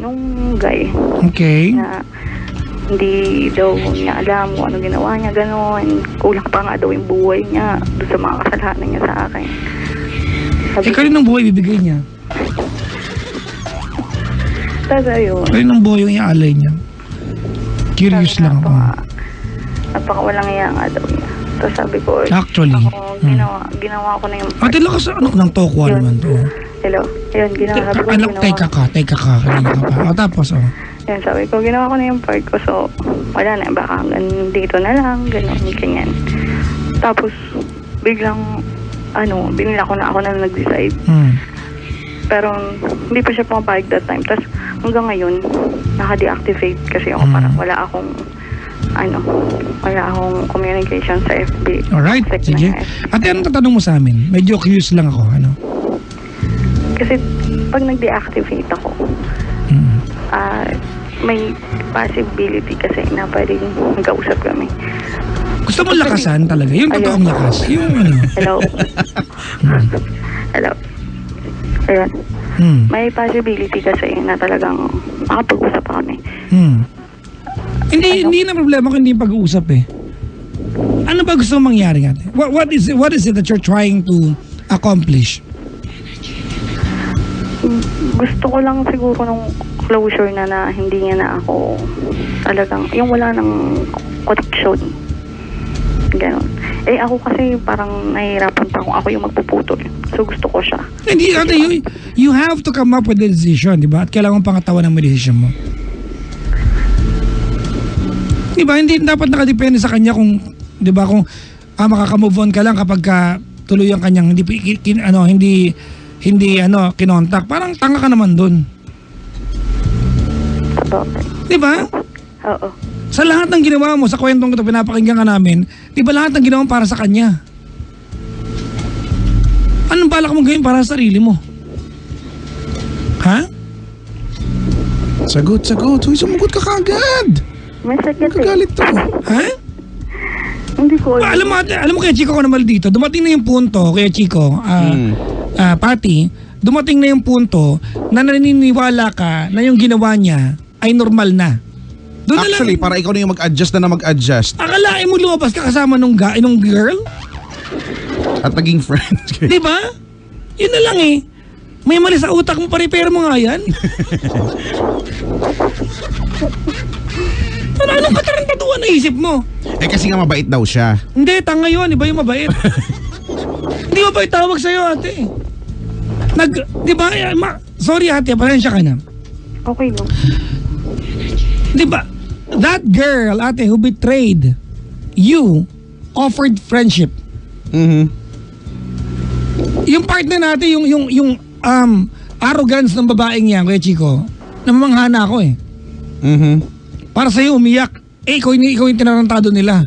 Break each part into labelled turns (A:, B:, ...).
A: nung guy.
B: Okay.
A: Na hindi daw niya alam kung ano ginawa niya, gano'n. Kulang pa nga daw yung buhay niya doon sa mga kasalanan niya sa akin.
B: Kaninong buhay bibigay niya?
A: Tapos ayun.
B: Kaninong buhay yung iaalay niya? Curious lang ako.
A: Napakawalang iya nga daw niya. Tapos sabi ko,
B: Actually.
A: ako, ginawa ko na yung part.
B: Ate, lakas anak ng tokwa
A: Yun.
B: naman to.
A: Hello? Ayun, sabi ko,
B: Anak, teka ka, kanina ka pa. O tapos,
A: Yan, sabi ko, ginawa ko na yung part ko. So, wala na, baka hanggang dito na lang, gano'n, ganyan. Tapos, biglang, binila ko na ako na nag-decide. Pero, hindi pa siya pumapayag that time. Tapos, hanggang ngayon, naka-deactivate kasi ako parang wala akong communication sa FB.
B: Alright, sige. Ate, anong tatanong mo sa amin? Medyo curious lang ako,
A: Kasi, pag nag-deactivate ako, may possibility kasi na pwedeng magkausap kami.
B: Gusto mo lakasan talaga? Yung totoong lakas? Yung
A: Hello? Hello? Ayun. May possibility kasi na talagang makapag-usap kami.
B: Hindi na problema kung hindi pag-uusap eh. Ano ba gusto mong mangyari ate? What is it that you're trying to accomplish?
A: Gusto ko lang siguro nung closure na hindi niya na ako talagang, yung wala ng connection. Ganon. Ako kasi parang nahihirapan pa kung ako yung magpuputol. So gusto ko siya.
B: Hindi, ate, you have to come up with a decision, di ba? At kailangan pangatawan ng decision mo. Di ba? Hindi dapat nakadepende sa kanya kung, di ba, kung makaka-move on ka lang kapag tuloy ang kanyang hindi kinontak. Parang tanga ka naman dun.
A: Okay.
B: Di ba?
A: Oo.
B: Sa lahat ng ginawa mo, sa kwentong ito pinapakinggan ka namin, di ba lahat ng ginawa mo para sa kanya? Anong balak mo gawin para sa sarili mo? Ha?
C: Sagot. Uy, sumagot ka kagad.
A: May sakit
C: Kagalit to.
B: Ha?
A: Hindi ko
B: Alam mo kaya Chico ko naman dito, dumating na yung punto, kaya Chico, Pati, dumating na yung punto na naniniwala ka na yung ginawa niya ay normal na. Doon
C: Actually, para ikaw na yung mag-adjust na mag-adjust.
B: Akalain mo lumabas ka kasama nung girl?
C: At naging friends kayo.
B: Di ba? Yun na lang eh. May mali sa utak mo, pa-repair mo nga yan. Anong katarantatuan na isip mo?
C: Kasi nga mabait daw siya.
B: Hindi, tanga yun. Iba yung mabait. Hindi mabait tawag sa'yo, ate. Di ba? Sorry ate, pasensya ka na.
A: Okay no.
B: Di ba? That girl, ate, who betrayed you, offered friendship. Yung partner natin, yung arrogance ng babaeng yan, Kuya Chico, namamanghana ako eh. Para sa'yo umiyak. Ikaw yung tinarantado nila.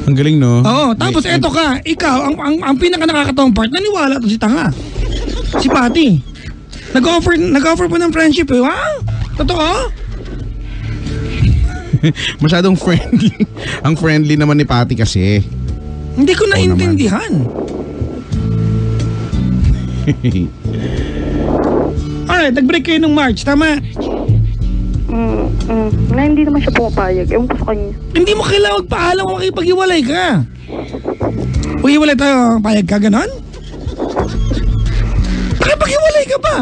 C: Ang galing, no?
B: Oo, tapos eto ka, ikaw, ang pinaka nakakatawang part, naniwala to si tanga. Si Patty. Nag-offer pa ng friendship eh. Wow! Totoo?
C: Masyadong friendly. Ang friendly naman ni Patty kasi.
B: Hindi ko naintindihan. Alright, nag-break kayo nung March, tama?
A: Na hindi naman siya pumapayag. Ewan ko sa kanya.
B: Hindi mo kailangan magpaalam kung makipag-iwalay ka. Kung iwalay tayo, payag ka, ganon? Makipag-iwalay ka pa?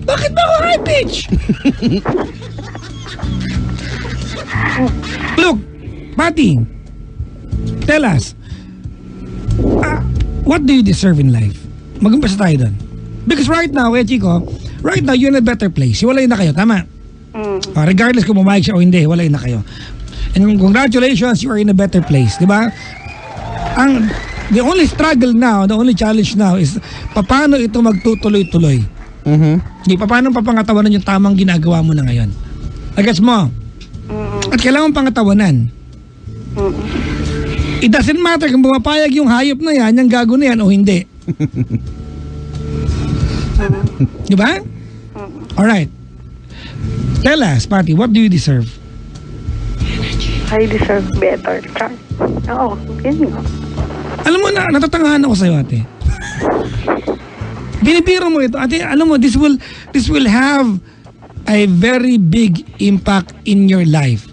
B: Bakit ba ako high pitch? Look, Patty, tell us, what do you deserve in life? Mag-umpisa tayo doon. Because right now, Chico, right now, you're in a better place. Iwalay na kayo, tama? Regardless kung pumayag siya o hindi, walay na kayo. And congratulations, you are in a better place, di ba? The only struggle now, the only challenge now is paano ito magtutuloy-tuloy. Di paano papangatawanan yung tamang ginagawa mo na ngayon. Agats mo? At kailangan pangatawanan. It doesn't matter kung pumapayag yung hayop na yan, yung gago na yan o hindi. Di ba? Alright. Tell us, Patty, what do you deserve?
A: I deserve better. Oo, yun nga.
B: Alam mo na, natatangahan ako sa'yo, ate. Binibiro mo ito. Ate, alam mo, this will have a very big impact in your life.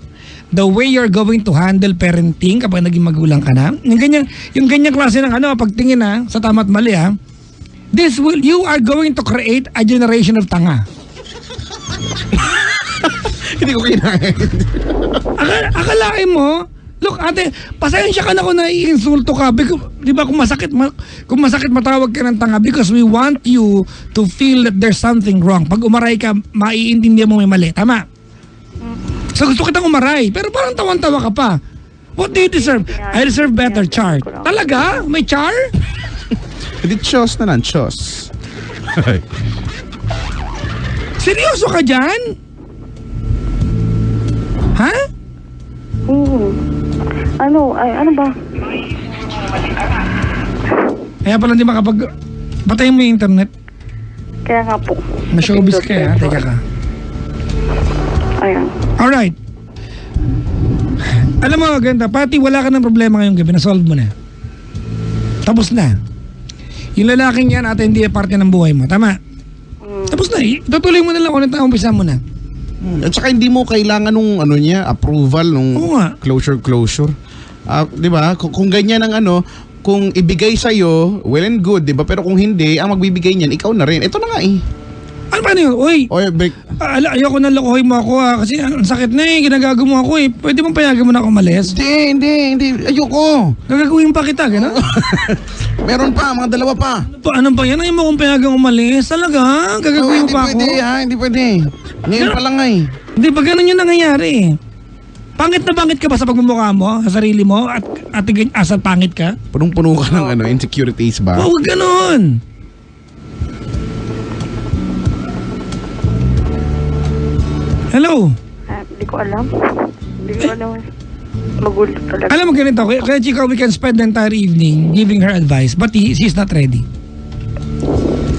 B: The way you're going to handle parenting kapag naging magulang ka na. Yung ganyang klase ng pagtingin sa tama at mali you are going to create a generation of tanga.
C: Hindi ko kinain.
B: Akalain mo, look ate, pasensya ka na kung naiinsulto ka. Di ba kung masakit matawag ka ng tanga because we want you to feel that there's something wrong. Pag umaray ka, maiintindihan mo may mali. Tama? So gusto kitang umaray, pero parang tawan-tawa ka pa. What do you deserve? I deserve better, Char. Talaga? May Char?
C: Hindi, Chos na lang, Chos.
B: Seryoso ka dyan? Ha?
A: Ano ba?
B: Kaya pala hindi patayin mo yung internet.
A: Kaya nga po.
B: Na-showbiz ka Teka ka.
A: Ayan.
B: Alright. Alam mo, ganda, pati wala ka ng problema ngayong gabi, na-solve mo na. Tapos na. Yung lalaking yan, ate, hindi parte ng buhay mo. Tama? Tapos na. Tutuloy mo na lang ulit ang umpisa mo na.
C: At saka hindi mo kailangan nung approval nung closure. Di ba? Kung ganyan ang kung ibigay sa'yo, well and good, di ba? Pero kung hindi, ang magbibigay niyan, ikaw na rin. Ito na nga
B: Ano ba yun? Uy, ayoko na lokohin mo ako kasi ang sakit na ginagago mo ako Pwede mong payagan mo na ako malis?
C: Hindi. Ayoko.
B: Gagawin pa kita, gano'n?
C: Meron pa, mga dalawa pa.
B: Ano pa yan? Ayaw mo kong payagan umalis? Talaga? Gagawin mo pa ako?
C: Hindi pwede. Ngayon pa lang
B: Hindi ba ganun yung nangyayari? Pangit na pangit ka ba sa pagmumukha mo, sa sarili mo, at asal pangit ka?
C: Punong-puno ka ng insecurities ba?
B: Huwag ganun. Hello?
A: Hindi ko alam. Magulo talaga.
B: Alam mo ganito, kaya Chico, we can spend the entire evening giving her advice, but she's not ready.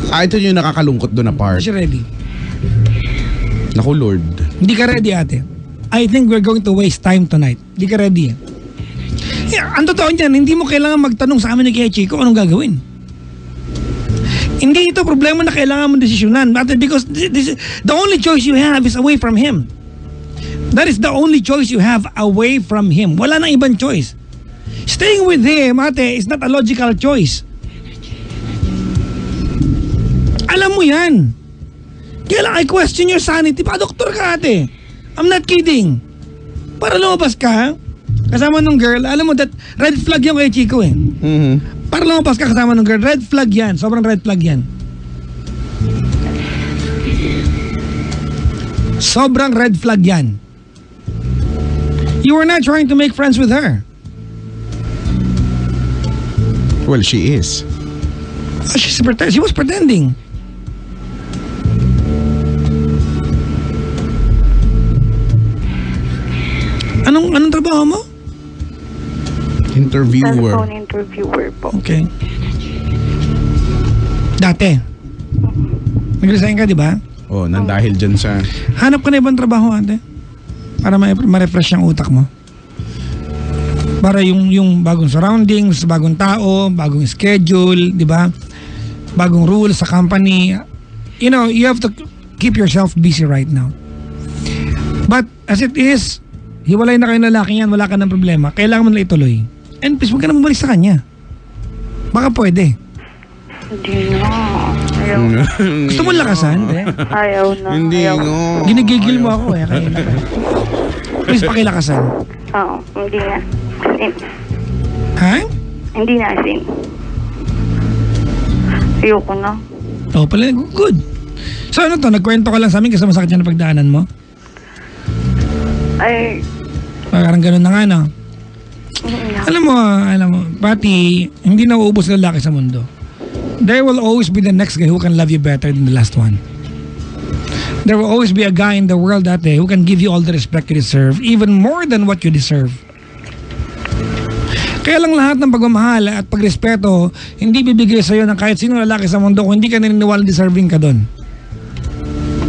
C: Ito yung nakakalungkot doon na part.
B: She's ready.
C: Naku, Lord.
B: Hindi ka ready, ate. I think we're going to waste time tonight. Hindi ka ready. Ang totoo niyan, hindi mo kailangan magtanong sa amin ni Kuya Chico anong gagawin. Hindi ito problema na kailangan mo desisyonan. Because the only choice you have is away from him. That is the only choice you have, away from him. Wala nang ibang choice. Staying with him, ate, is not a logical choice. Alam mo yan. Kaya lang, I question your sanity. Pa-doktor ka, ate. I'm not kidding. Para lumabas ka, kasama nung girl, alam mo, that red flag yung kay Chico Para lumabas ka kasama nung girl, red flag yan. Sobrang red flag yan. Sobrang red flag yan. You were not trying to make friends with her.
C: Well, she is.
B: She was pretending. Anong trabaho mo?
C: Interviewer.
A: Telephone interviewer po.
B: Okay. Dati. Nag-resign ka, di ba?
C: Nang dahil dyan sa...
B: Hanap ka na ibang trabaho, ate. Para ma-refresh yung utak mo. Para yung bagong surroundings, bagong tao, bagong schedule, di ba? Bagong rules sa company. You know, you have to keep yourself busy right now. But as it is, hiwalay na kayo lalaki yan, wala ka ng problema. Kailangan mo na ituloy. And please, huwag ka na bumalik sa kanya. Baka pwede.
A: Hindi na. Ayaw.
B: Gusto mo lakasan?
A: Ayaw na.
C: Hindi
A: Ayaw.
C: nga.
B: Ginigigil mo ako kaya na. Please, pakilakasan.
A: Oo, hindi na. Asin.
B: Ha?
A: Hindi na asin. Ayoko na.
B: Pala, good. So ano to, nagkwento ka lang sa amin kasi masakit yan na pagdaanan mo?
A: Ay.
B: Parang ganun na nga, no? Alam mo, pati, hindi na uubos ng lalaki sa mundo. There will always be the next guy who can love you better than the last one. There will always be a guy in the world that day who can give you all the respect you deserve, even more than what you deserve. Kaya lang lahat ng pagmamahal at pagrespeto, hindi bibigay sa'yo ng kahit sinong lalaki sa mundo kung hindi ka naniniwala deserving ka doon.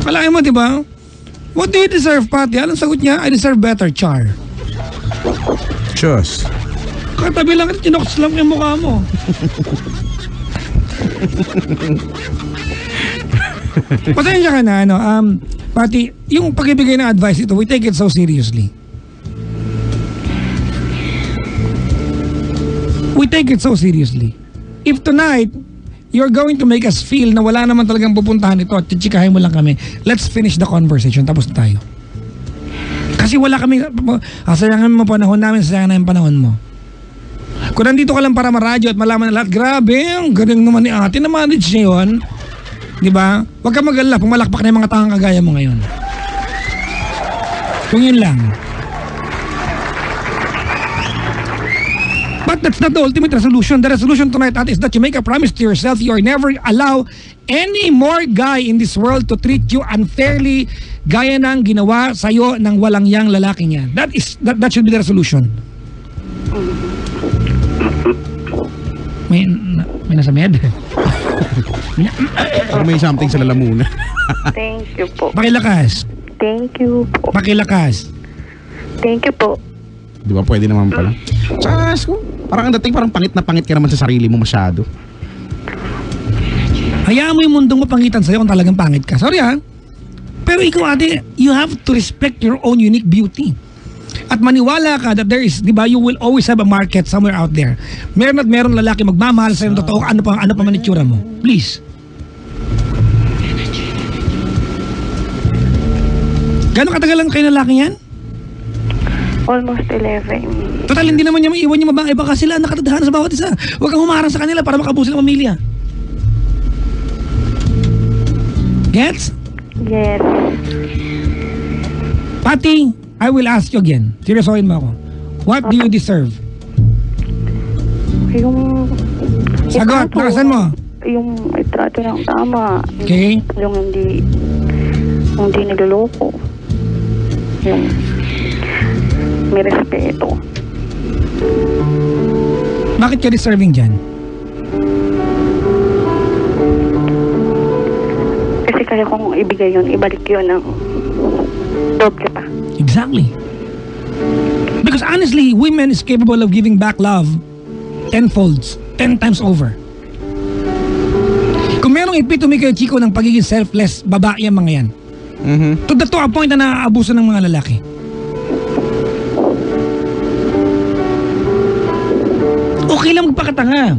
B: Malaki mo, di ba? What do you deserve, Pati? Anong sagot niya? I deserve better, Char.
C: Diyos.
B: Katabi lang at kinoks lang yung mukha mo. Pasensya ka na, Pati, yung pag-ibigay ng advice ito, we take it so seriously. We take it so seriously. If tonight, you're going to make us feel na wala naman talagang pupuntahan ito at chichikahin mo lang kami, let's finish the conversation, tapos na tayo. Kasi wala kami, sayangan mo panahon namin, sayangan na yung panahon mo. Kung nandito ka lang para maradyo at malaman na lahat, grabe, ang galing naman ni ate, na-manage niya yun. Diba? Huwag ka mag-alala, pumalakpak na yung mga tangang kagaya mo ngayon. Kung yun lang. But that's not the ultimate resolution. The resolution tonight, ate, is that you make a promise to yourself you will never allow any more guy in this world to treat you unfairly gaya ng ginawa sa'yo ng walang yang lalaking yan. That should be the resolution. May nasa med.
C: May something sa lalamunan.
A: Thank you po.
B: Pakilakas.
A: Thank you po.
B: Pakilakas.
A: Thank you po.
C: Di ba pwede naman pala? Chas ko. Parang ang dating parang pangit na pangit ka naman sa sarili mo masyado.
B: Hayaan mo yung mundong mapangitan sa'yo kung talagang pangit ka. Sorry ha. Pero ikaw ate, you have to respect your own unique beauty. At maniwala ka that there is, di ba, you will always have a market somewhere out there. Meron at meron lalaki magmamahal sa'yo ng totoo, ano pa man itsura mo. Please. Gano'ng katagal lang kayo lalaki yan?
A: Almost 11.
B: Total, hindi naman niya maiwan yung babae. Baka sila nakatadhana sa bawat isa. Huwag kang humarang sa kanila para makabuo sila ng pamilya. Gets?
A: Yes.
B: Pati, I will ask you again. Seryosohin mo ako. What do you deserve?
A: Yung...
B: Sagot,
A: itrato,
B: nakasan mo?
A: Yung itrato ng tama.
B: Okay.
A: Yung hindi niloloko. Yung may respeto.
B: Bakit ka deserving dyan?
A: Kasi kaya kung ibigay yun, ibalik yun ng doble pa.
B: Exactly. Because honestly, women is capable of giving back love 10 times over. Kung merong epitome kayo, Chico, ng pagiging selfless, babae ang mga yan. To a point na naaabuso ng mga lalaki. Okay lang magpakatanga.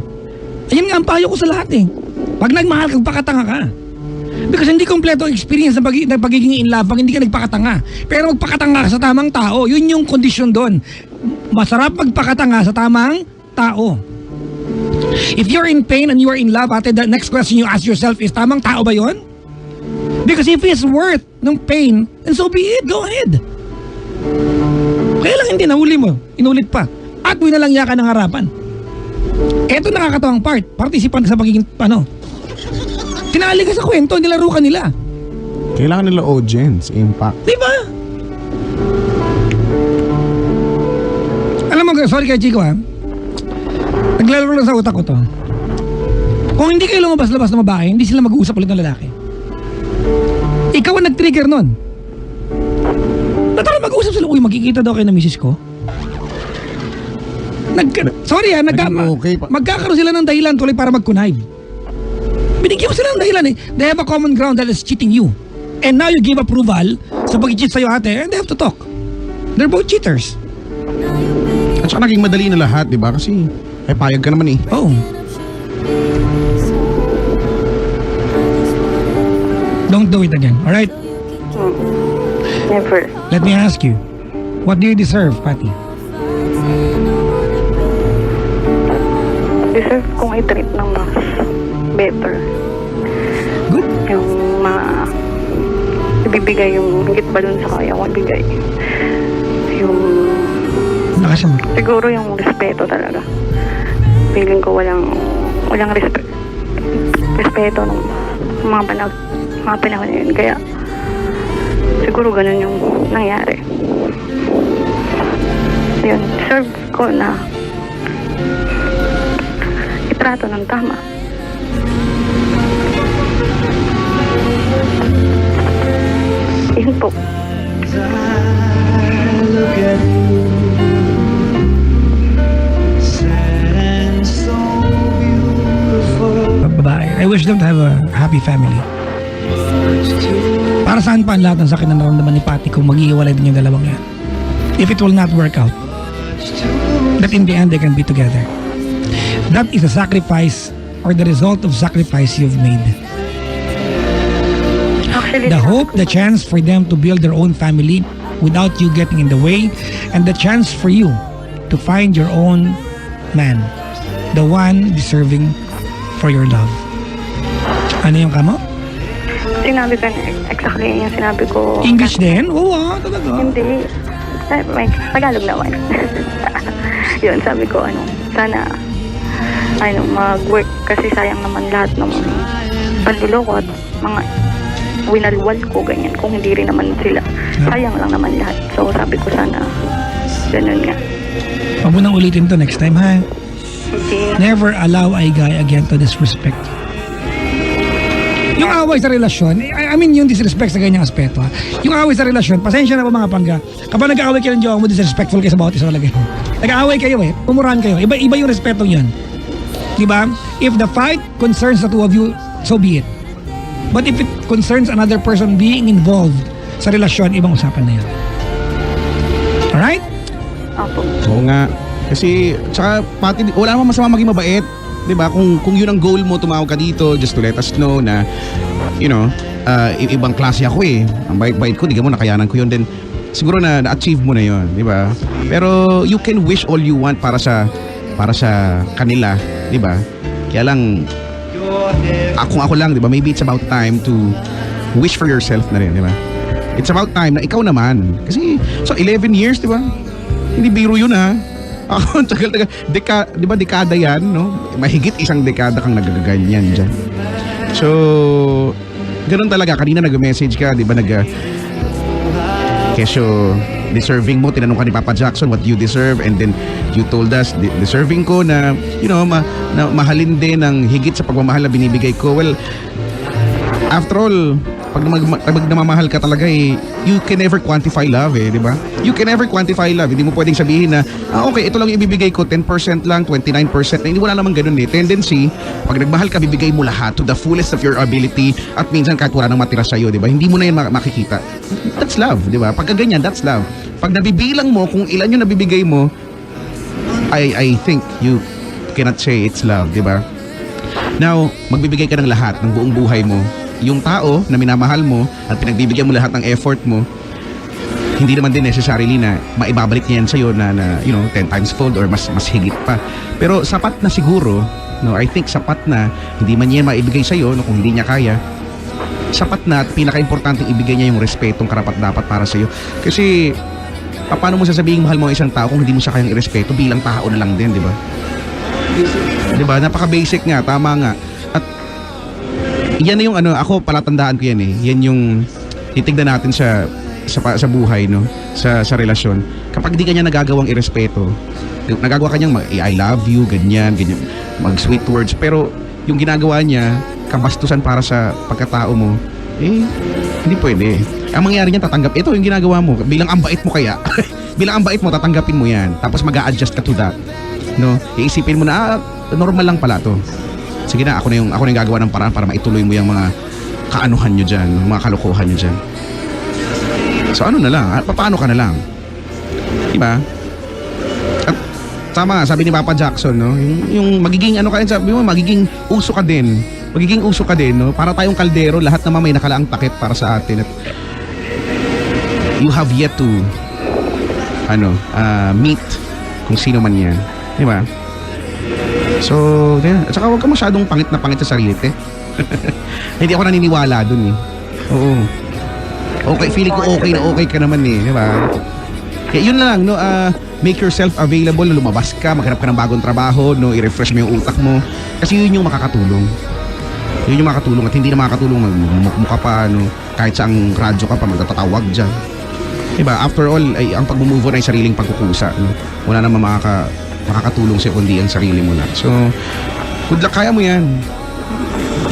B: Ayan nga ang payo ko sa lahat eh. Pag nagmahal ka, magpakatanga ka. Because hindi kompleto ang experience ng pagiging in love pag hindi ka nagpakatanga. Pero magpakatanga ka sa tamang tao. Yun yung kondisyon doon. Masarap magpakatanga sa tamang tao. If you're in pain and you are in love, ate, the next question you ask yourself is, tamang tao ba yun? Because if it's worth ng pain, then so be it. Go ahead. Kaya lang hindi, nahuli mo. Inulit pa. At winalang ka ng harapan. Eto nakakatawang part. Participan sa pagiging, tinali ka sa kwento, nilaro ka nila.
C: Kailangan nila audience, impact.
B: Diba? Alam mo, sorry kay Chico ha. Naglalaro lang sa utak ko to. Kung hindi kayo lumabas-labas na babae, hindi sila mag-uusap ulit ng lalaki. Ikaw ang nag-trigger nun. Natala mag-uusap sila, uy, magkikita daw kayo ng misis ko. Magkakaroon sila ng dahilan tuloy para mag-connive. Binigyan mo sila ng dahilan eh. They have a common ground that is cheating you. And now you give approval sa pag-cheat sa'yo ate, and they have to talk. They're both cheaters.
C: At saka naging madali na lahat, di ba? Kasi, payag ka naman eh.
B: Oh. Don't do it again, alright?
A: Never.
B: Let me ask you, what do you deserve, Patty?
A: Deserve kong i-treat ng mas better.
B: Good.
A: Yung ibibigay yung higit ba dun sa kaya ko ibigay. Yung siguro yung respeto talaga. Feeling ko walang respeto ng mga panahon na yun. Kaya siguro ganun yung nangyari. Yun, deserve ko na itrato ng tama. Yun po.
B: Babae, I wish them to have a happy family. Para saan pa ang lahat ng sakit na naramdaman ni Patty kung maghihiwalay din yung dalawang yan? If it will not work out, that in the end they can be together. That is a sacrifice or the result of sacrifice you've made.
A: Actually,
B: The hope, the chance for them to build their own family without you getting in the way, and the chance for you to find your own man, the one deserving for your love. Ano yung kamo?
A: sinabi ko na, exactly yung sinabi ko.
B: English din? Oo, talaga.
A: Hindi. May Tagalog naman. Yun, sabi ko, sana, mag-work kasi sayang naman lahat ng panluloko at mga winalwal ko, ganyan. Kung hindi rin naman sila, sayang lang naman lahat. So, sabi ko sana, ganun nga.
B: Huwag mo nang ulitin to next time, ha?
A: Hindi.
B: Never allow a guy again to disrespect. Yung away sa relasyon, I mean yung disrespect sa ganyang aspeto, ha? Yung away sa relasyon, pasensya na po mga pangga. Kapag nag-aaway kayo ng jowa mo, disrespectful kayo sa bawat isa talaga. Nag-aaway kayo pumurahan kayo. Iba yung respetong yun. Diba? If the fight concerns the two of you, so be it. But if it concerns another person being involved sa relasyon, ibang usapan na yun. Alright?
A: Opo.
C: Oo nga. Kasi, tsaka, pati, wala naman masama maging mabait. Diba? Kung yun ang goal mo, tumawag ka dito, just to let us know na, ibang klase ako eh. Ang bait-bait ko, di ka mo nakayanan ko yun. Then, siguro na-achieve mo na yun. Diba? Pero, you can wish all you want para sa kanila. Diba? Kaya lang, ako lang, diba? Maybe it's about time to wish for yourself na rin, diba? It's about time na ikaw naman. Kasi, 11 years, diba? Hindi biro yun, ha? Ako, tagal-tagal. Di ba dekada yan, no? Mahigit isang dekada kang nagaganyan dyan. So, ganun talaga. Kanina nag-message ka, di ba? Kesyo, deserving mo. Tinanong ka ni Papa Jackson what you deserve. And then, you told us, deserving ko na, na mahalin din ng higit sa pagmamahal na binibigay ko. Well, after all, pag namamahal ka talaga you can never quantify love di ba? You can never quantify love. Hindi mo pwedeng sabihin na, okay, ito lang yung ibibigay ko, 10% lang, 29%. Hindi, wala naman ganun Tendency, pag nagmahal ka, bibigay mo lahat to the fullest of your ability at minsan kahit wala nang matira sa'yo, di ba? Hindi mo na yan makikita. That's love, di ba? Pagka ganyan, that's love. Pag nabibilang mo kung ilan yung nabibigay mo, I think you cannot say it's love, di ba? Now, magbibigay ka ng lahat ng buong buhay mo. Yung tao na minamahal mo at pinagbibigyan mo lahat ng effort mo, hindi naman din necessarily na maibabalik niya yan sa'yo na 10 times fold or mas higit pa. Pero sapat na siguro, I think sapat na, hindi man niya maibigay sa'yo kung hindi niya kaya, sapat na at pinaka-importante ibigay niya yung respetong karapat-dapat para sa'yo. Kasi, paano mo sasabihin mahal mo ang isang tao kung hindi mo siya kayang irespeto bilang tao na lang din, di ba? Di ba? Napaka-basic nga, tama nga. Yan na yung ako palatandaan ko yan Yan yung titignan natin sa buhay sa relasyon. Kapag di kanya nagagawang irespeto, nagagawa kanyang I love you, ganyan, mag sweet words, pero yung ginagawa niya kabastusan para sa pagkatao mo, hindi pwede. Ang mangyayari niyan, tatanggap ito yung ginagawa mo bilang ang bait mo kaya. Bilang ang bait mo, tatanggapin mo yan. Tapos mag-a-adjust ka to that. Iisipin mo na normal lang pala to. Sige na, ako na yung gagawa ng paraan para maituloy mo yung mga kaanuhan nyo dyan, mga kalokohan nyo dyan. So na lang, paano ka na lang? Diba? At tama, sabi ni Papa Jackson, yung magiging sabi mo, magiging uso ka din. Magiging uso ka din, Para tayong kaldero, lahat naman may nakalaang takip para sa atin. At you have yet to meet kung sino man yan. Diba? So, at saka huwag ka masyadong pangit na pangit sa sarili, Hindi ako naniniwala dun, Oo. Okay, feeling ko okay ka naman, di ba? Kaya yun lang, make yourself available, lumabas ka, maghanap ka ng bagong trabaho, i-refresh mo yung utak mo. Kasi yun yung makakatulong. Yun yung makakatulong at hindi na makakatulong magmukha pa, kahit saang radyo ka pa, magtatatawag dyan. Diba? After all, ang pag-move on ay sariling pagkukusa, Wala naman makakatulong sa'yo kundi ang sarili mo lang. So, good luck. Kaya mo yan.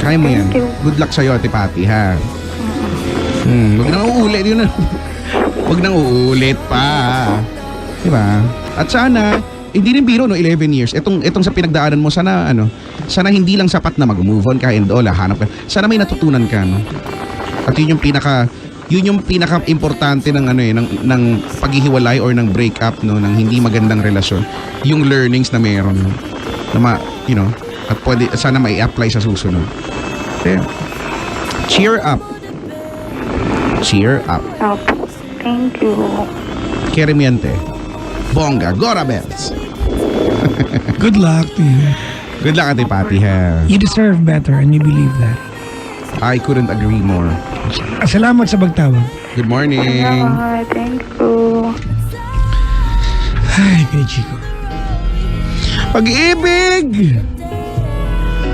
C: Kaya mo yan. Good luck sa'yo, Ate Patty, ha? Huwag nang uulit yun. Huwag nang uulit pa. Diba? At sana, hindi rin biro, 11 years. Itong sa pinagdaanan mo, sana hindi lang sapat na mag-move on ka and all, hanap ka. Sana may natutunan ka, At yun yung yun yung pinaka-importante ng ano ng paghihiwalay or ng breakup, no, ng hindi magandang relasyon. Yung learnings na meron, no, na at pwede sana mai-apply sa susunod. Kaya, cheer up. Cheer up.
A: Opo. Thank you.
C: Keremiante. Bongga. Gora Bells.
B: Good luck to you.
C: Good luck, Ate Patty, ha.
B: You deserve better and you believe that.
C: I couldn't agree more.
B: Salamat sa pagtawag.
C: Good morning.
A: Thank you.
B: Ay, kay Chico.
C: Pag-ibig!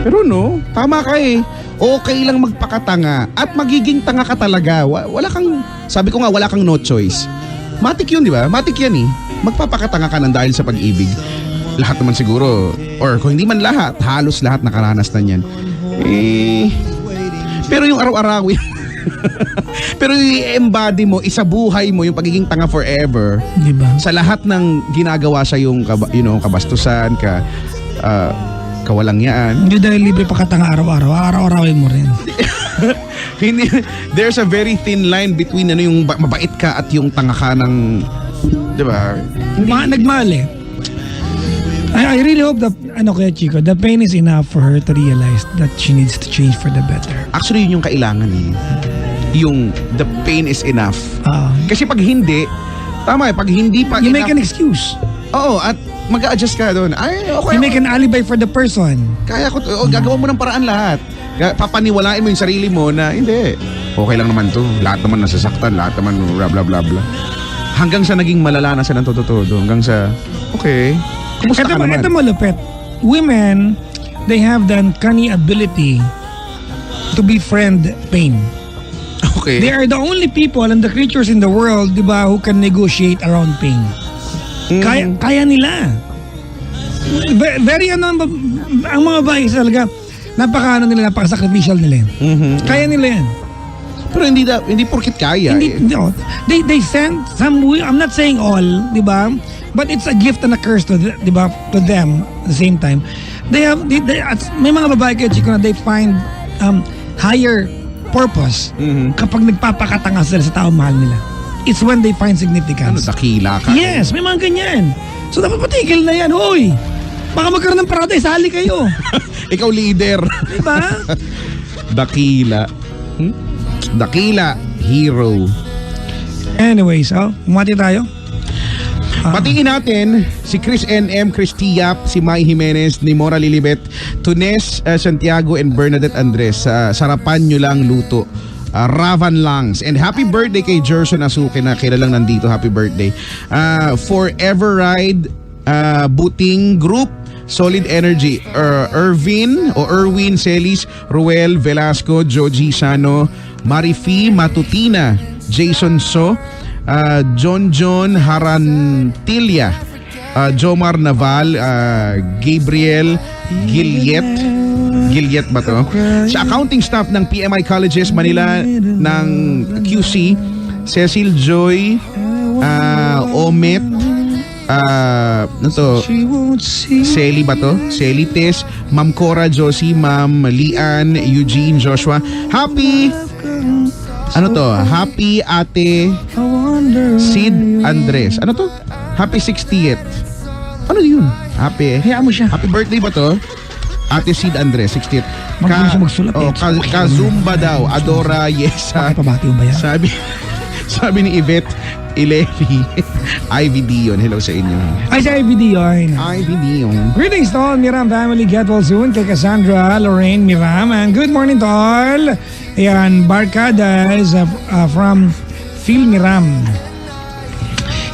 C: Pero no, tama ka eh. Okay lang magpakatanga at magiging tanga ka talaga. Wala kang, sabi ko nga, wala kang no choice. Matik yun, di ba? Matik yan eh. Magpapakatanga ka ng dahil sa pag-ibig. Lahat naman siguro, or kung hindi man lahat, halos lahat nakaranas na yan. Pero yung araw-araw, pero yung embody mo, isabuhay mo yung pagiging tanga forever.
B: Diba?
C: Sa lahat ng ginagawa sa yung kabastusan, kawalangyaan.
B: Hindi dahil libre pa katanga araw-araw. Araw-arawin mo rin.
C: There's a very thin line between yung mabait ka at yung tanga ka ng, di ba?
B: Nagmahal eh. I really hope that, Kuya Chico, the pain is enough for her to realize that she needs to change for the better.
C: Actually, yun yung kailangan eh. Yung the pain is enough. Kasi pag hindi, tama eh, pag hindi pa
B: you
C: enough,
B: make an excuse.
C: Oo, at mag-a-adjust ka doon. Ay, okay.
B: You make an alibi for the person.
C: Kaya ko, gagawa mo ng paraan lahat. Papaniwalain mo yung sarili mo na, hindi, okay lang naman to. Lahat naman nasasaktan, lahat naman bla bla bla bla. Hanggang sa naging malala na siya ng todo. Hanggang sa, okay, kumusta ka naman?
B: Ito malupit. Women, they have the uncanny ability to befriend pain.
C: Okay.
B: They are the only people and the creatures in the world, di ba, who can negotiate around pain. Kaya nila. Very ang mga babae talaga, napaka-sacrificial nila yan. Kaya nila yan.
C: Pero hindi porkit kaya.
B: They send some, I'm not saying all, di ba? But it's a gift and a curse to di ba, to them at the same time. They may mga babae kaya Chico na they find higher purpose kapag nagpapakatanga sila sa tao mahal nila. It's when they find significance.
C: Dakila ka?
B: Yes, may mga ganyan. So dapat patigil na yan. Hoy, baka magkaroon ng paradise, sali kayo.
C: Ikaw leader.
B: Diba?
C: Dakila. Dakila, hero.
B: Anyways, umati tayo.
C: Patingin natin si Chris NM, Chris Tiap, si Mai Jimenez, ni Mora Lilibet, Tunes Santiago, and Bernadette Andres. Sarapan nyo lang luto. Ravan Langs. And happy birthday kay Jerson Asuke na kilalang nandito. Happy birthday. Forever Ride, Buting Group, Solid Energy, Erwin Celis, Ruel Velasco, Joji Sano, Marifi Matutina, Jason So, John Harantilia, Jomar Naval, Gabriel Gilliet ba to? Sa accounting staff ng PMI Colleges Manila ng QC, Cecil Joy, Omet, Selly ba to? Selly Tess, Ma'am Cora Josie, Ma'am Lian, Eugene, Joshua. Happy Ate Sid Andres. Ano to? Happy 60th. Ano yun?
B: Hayaan mo siya.
C: Happy birthday ba to? Ate Sid Andres, 60th.
B: Magaling siya magsulat.
C: Kazumba daw. Adora Yesa.
B: Pabati mo ba yan?
C: Sabi ni Yvette Ileri. Ivy Dion. Hello sa inyo.
B: Ay, sa Ivy Dion.
C: Ivy Dion.
B: Greetings to all Miram family. Get well soon. Kay Cassandra, Lorraine, Miram. And good morning to all. Ayan, Barcadas from Phil Miram.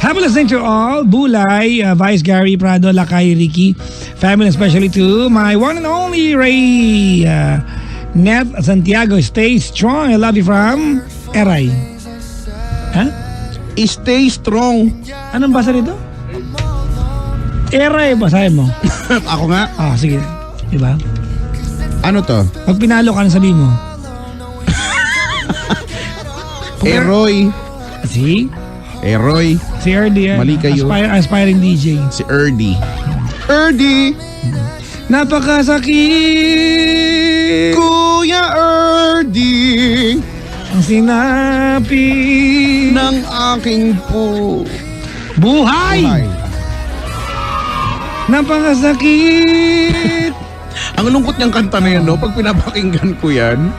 B: Happy listening to all. Bulay, Vice Gary, Prado, Lakay, Ricky. Family, especially to my one and only Ray Net Santiago. Stay strong. I love you from Eray. Ha?
C: Stay strong.
B: Anong basa nito? Eray, basahin mo.
C: Ako nga.
B: Sige. Diba?
C: Ano to?
B: Pag pinalo ka, sabihin mo.
C: Eroy.
B: Si?
C: Eroy.
B: Si Erdy.
C: Mali kayo.
B: Aspiring DJ.
C: Si Erdy.
B: Napakasakit.
C: Kuya Erdy.
B: ang sinapi
C: ng aking
B: buhay. Napakasakit.
C: Ang lungkot niyang kanta na yan, no? Pag pinapakinggan ko yan.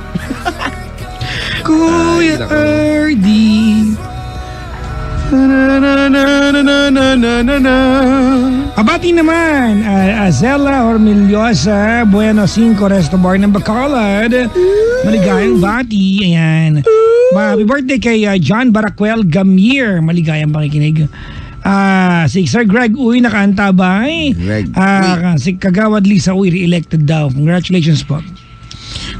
B: Kuya Erdi. Abati naman Azela Ormillosa Bueno 5 Resto Bar ng Bacolod. Maligayang bati. Ayan. Happy birthday kay John Baracuel Gamir. Maligayang pakikinig. Si Sir Greg Uy nakaantabay. Si Kagawad Lisa Uy re-elected daw. Congratulations po.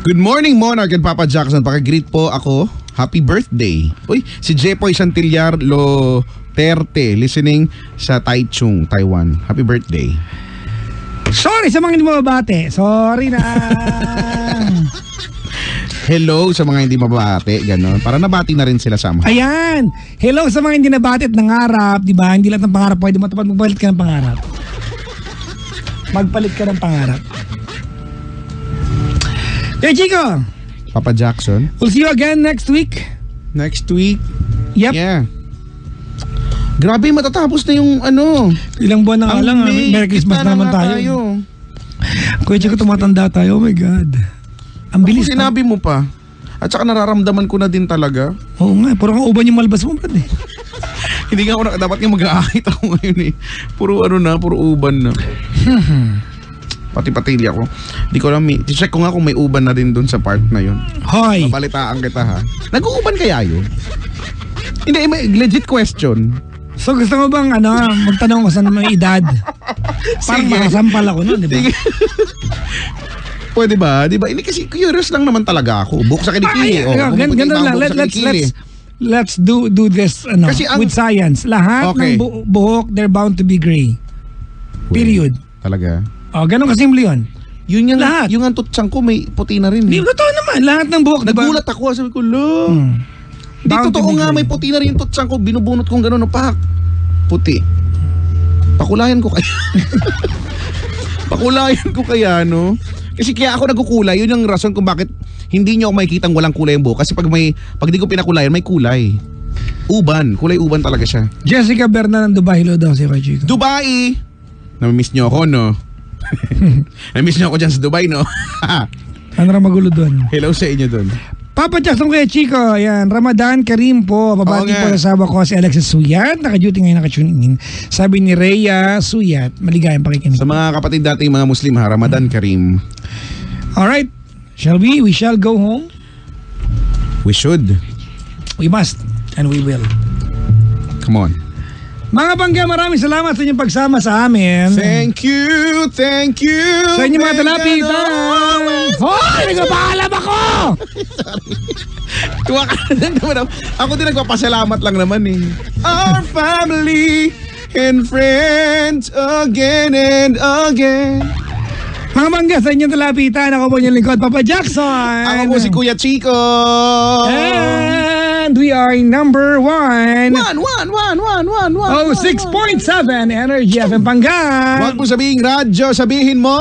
C: Good morning, Monarch and Papa Jackson. Paka-greet po ako. Happy birthday. Uy, si Jepoy Santillar Loterte listening sa Taichung, Taiwan. Happy birthday.
B: Sorry sa mga hindi mababate. Sorry na.
C: Hello sa mga hindi mababate, gano'n. Para nabati na rin sila sama.
B: Ayan. Hello sa mga hindi nabati at nangarap, di ba? Hindi lahat ng pangarap pwede matupad. Magpalit ka ng pangarap. Magpalit ka ng pangarap. Hey, Chico.
C: Papa Jackson.
B: We'll see you again next week.
C: Next week?
B: Yep.
C: Yeah. Grabe, matatapos na yung ano.
B: Ilang buwan na nga lang. Merry Christmas na naman tayo. Kuya Chico, tumatanda tayo. Oh my God. Ang bilis.
C: Sinabi mo pa. At saka nararamdaman ko na din talaga.
B: Oo nga, puro kang uban yung malbas mo, brad eh.
C: Hindi nga ako dapat nga mag-aakit ako ngayon eh. Puro uban na. Pati patilya ko. Hindi ko alam, check ko nga kung may uban na din dun sa part na yun.
B: Hoy!
C: Mabalitaan kita ha. Nag-uuban kaya yun? Hindi, may legit question.
B: So gusto mo bang magtanong ko saan may edad? Parang makasampal ako nun, di ba?
C: Pwede ba? Di ba? Hindi kasi curious lang naman talaga ako. Buhok sa kilikili.
B: Ganun lang. Let's do this kasi with science. Lahat ng buhok, they're bound to be gray. Period.
C: Talaga?
B: Ganun kasimple yun.
C: Yun yung lahat. Yung ang tutsang ko may puti na rin.
B: Di, totoo naman. Lahat ng buhok, diba?
C: Nagulat ako. Sabi ko, Di totoo nga may puti na rin yung tutsang ko. Binubunot kong gano'n. Puti. Pakulayan ko kaya. Pakulayan ko kaya, no? Kasi kaya ako nagkukulay. Yun yung rason kung bakit hindi nyo ako makikitang walang kulay yung buhok. Kasi pag di ko pinakulayan, may kulay. Uban. Kulay uban talaga siya.
B: Jessica Berna ng Dubai. Hello daw si Kuya Chico.
C: Dubai! Namimiss nyo ako, no? Namimiss nyo ako dyan sa Dubai, no?
B: Ano na magulo doon?
C: Hello sa inyo doon.
B: Papa Jackson Kuya Chico, ayan, Ramadan Karim po. Babati po sa asawa ko si Alexis Suyat. Naka-duty ngayon, naka-tune in. Sabi ni Rhea Suyat, maligayang pakikinig.
C: Sa mga kapatid dating mga Muslim ha, Ramadan Karim.
B: Alright, we shall go home?
C: We should.
B: We must, and we will.
C: Come on.
B: Mga bangga, maraming salamat sa inyong pagsama sa amin.
C: Thank you.
B: Sa inyong mga talapitan. Hoy, nagpapaalam ako!
C: Tuwa ka na naman. Ako din nagpapasalamat lang naman eh. Our family and friends again and again.
B: Mga bangga, sa inyong talapitan, ako po yung lingkod, Papa Jackson.
C: Ako po si Kuya Chico.
B: And we are number 1. 6.7 Energy FM Panggan.
C: Huwag mo sabihin radyo, sabihin mo.